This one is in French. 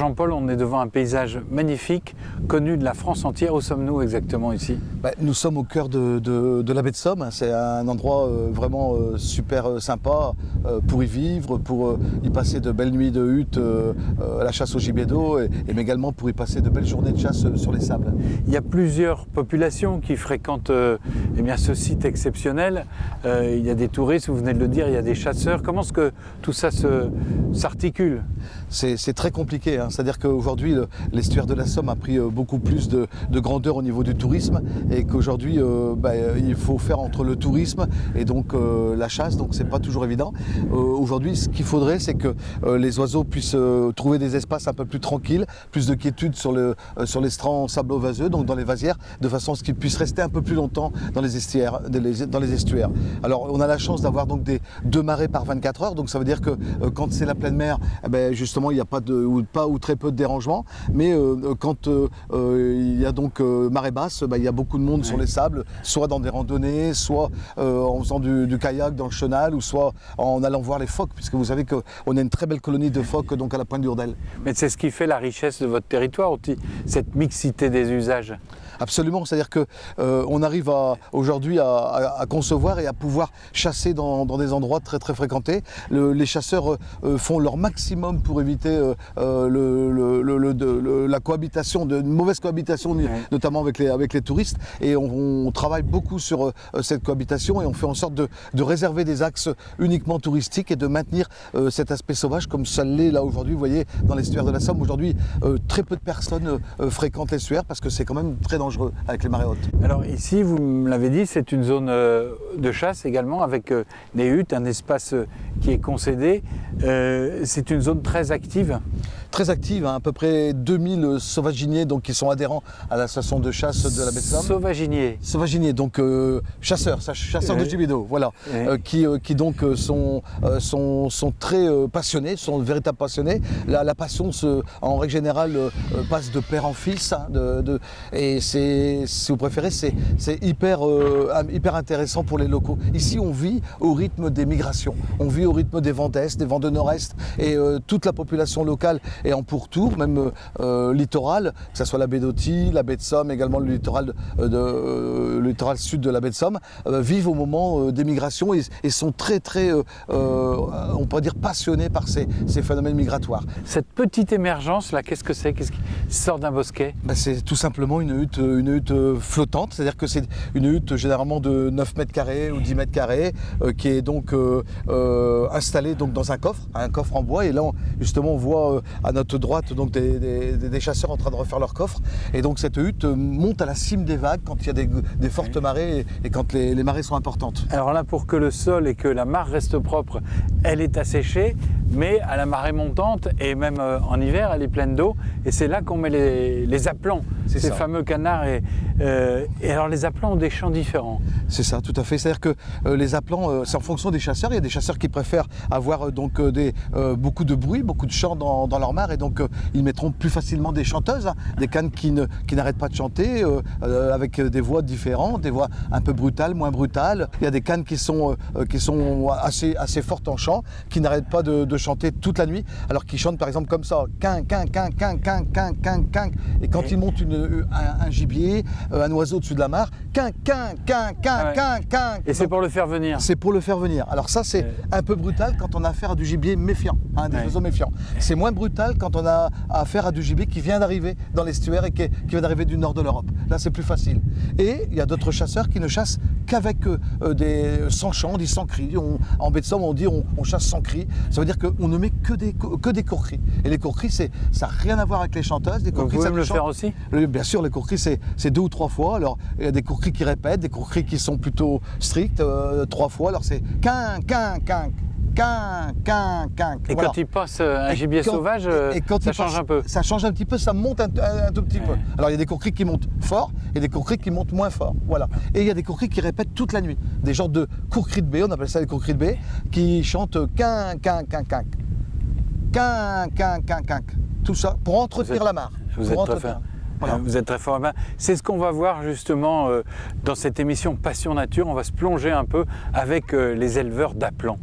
Jean-Paul, on est devant un paysage magnifique, connu de la France entière. Où sommes-nous exactement ici? Nous sommes au cœur de la baie de Somme. C'est un endroit vraiment super sympa pour y vivre, pour y passer de belles nuits de hutte à la chasse au gibier d'eau, mais également pour y passer de belles journées de chasse sur les sables. Il y a plusieurs populations qui fréquentent ce site exceptionnel. Il y a des touristes, vous venez de le dire, il y a des chasseurs. Comment est-ce que tout ça s'articule? C'est très compliqué, hein. C'est-à-dire qu'aujourd'hui, l'estuaire de la Somme a pris beaucoup plus de grandeur au niveau du tourisme et qu'aujourd'hui, il faut faire entre le tourisme et donc la chasse, donc c'est pas toujours évident. Aujourd'hui, ce qu'il faudrait, c'est que les oiseaux puissent trouver des espaces un peu plus tranquilles, plus de quiétude sur les strands sablo-vaseux, donc dans les vasières, de façon à ce qu'ils puissent rester un peu plus longtemps dans les estuaires. Alors, on a la chance d'avoir donc deux marées par 24 heures, donc ça veut dire que quand c'est la pleine mer, justement, il n'y a pas ou très peu de dérangement, mais quand il y a donc marée basse, il y a beaucoup de monde sur les sables, soit dans des randonnées, soit en faisant du kayak dans le chenal, ou soit en allant voir les phoques, puisque vous savez qu'on a une très belle colonie de phoques donc à la pointe d'Urdel. Mais c'est ce qui fait la richesse de votre territoire, cette mixité des usages. Absolument, c'est-à-dire qu'on arrive aujourd'hui à concevoir et à pouvoir chasser dans des endroits très très fréquentés. Les chasseurs font leur maximum pour éviter la cohabitation, une mauvaise cohabitation, notamment avec les touristes. Et on travaille beaucoup sur cette cohabitation et on fait en sorte de réserver des axes uniquement touristiques et de maintenir cet aspect sauvage comme ça l'est là aujourd'hui. Vous voyez, dans l'estuaire de la Somme, aujourd'hui, très peu de personnes fréquentent l'estuaire parce que c'est quand même très dangereux avec les marées hautes. Alors ici, vous me l'avez dit, c'est une zone de chasse également avec des huttes, un espace qui est concédé. C'est une zone très active. Très active, hein, à peu près 2000 sauvaginiers donc, qui sont adhérents à la station de chasse de la baie de Somme. Sauvaginiers, donc chasseurs de gibier d'eau, voilà, qui donc sont très passionnés, sont de véritables passionnés. La passion, en règle générale, passe de père en fils, hein, et c'est, si vous préférez, c'est hyper intéressant pour les locaux. Ici, on vit au rythme des migrations, on vit au rythme des vents d'Est, des vents de Nord-Est, et toute la population locale et en pourtour, même littoral, que ce soit la baie d'Authie, la baie de Somme, également le littoral sud de la baie de Somme, vivent au moment des migrations et sont très très, on pourrait dire, passionnés par ces phénomènes migratoires. Cette petite émergence là, qu'est-ce que c'est? Qu'est-ce qui sort d'un bosquet? C'est tout simplement une hutte flottante, c'est-à-dire que c'est une hutte généralement de 9 mètres carrés ou 10 mètres carrés qui est donc installée donc dans un coffre en bois, et là justement on voit à notre droite donc des chasseurs en train de refaire leur coffre, et donc cette hutte monte à la cime des vagues quand il y a des fortes marées et quand les marées sont importantes. Alors là, pour que le sol et que la mare reste propre, elle est asséchée, mais à la marée montante et même en hiver, elle est pleine d'eau, et c'est là qu'on met les aplants, ces fameux canards. Et alors les aplants ont des chants différents. C'est ça, tout à fait. C'est-à-dire que les aplants, c'est en fonction des chasseurs. Il y a des chasseurs qui préfèrent avoir donc beaucoup de bruit, beaucoup de chants dans leur mare, et donc ils mettront plus facilement des chanteuses, hein, des cannes qui n'arrêtent pas de chanter avec des voix différentes, des voix un peu brutales, moins brutales. Il y a des cannes qui sont assez fortes en chant, qui n'arrêtent pas de chanter toute la nuit, alors qu'ils chantent par exemple comme ça, quin, quin, quin, quin, quin, quin, quin, quin. Et quand ils montent un gibier, un oiseau au-dessus de la mare, quin, quin, quin, quin, quin, quin. Et c'est pour le faire venir. C'est pour le faire venir. Alors ça, c'est un peu brutal quand on a affaire à du gibier méfiant, hein, des oiseaux méfiants. C'est moins brutal quand on a affaire à du gibier qui vient d'arriver dans l'estuaire et qui vient d'arriver du nord de l'Europe. Là, c'est plus facile. Et il y a d'autres chasseurs qui ne chassent qu'avec sans chant, on dit sans cri. En baie de Somme, on dit on chasse sans cri. Ça veut dire qu'on ne met que des courcris. Et les courcris, ça n'a rien à voir avec les chanteuses. Vous pouvez me le faire aussi? Bien sûr, les courcris, c'est 2 ou 3 fois. Alors, il y a des courcris qui répètent, des courcris qui sont plutôt stricts, 3 fois. Alors, c'est quin, quin, quin. Quin, quin, quin. Et voilà. Quand il passe un gibier sauvage, ça change un peu. Ça change un petit peu, ça monte un tout petit peu. Alors il y a des courcris qui montent fort et des courcris qui montent moins fort. Voilà. Et il y a des courcris qui répètent toute la nuit. Des genres de courcris de baie, on appelle ça les courcris de baie, qui chantent quin, quin, quin, quin. Quin, quin, quin, quin. Tout ça pour entretenir la mare. Vous êtes très fort. Voilà. Vous êtes très fort. C'est ce qu'on va voir justement dans cette émission Passion Nature. On va se plonger un peu avec les éleveurs d'aplants.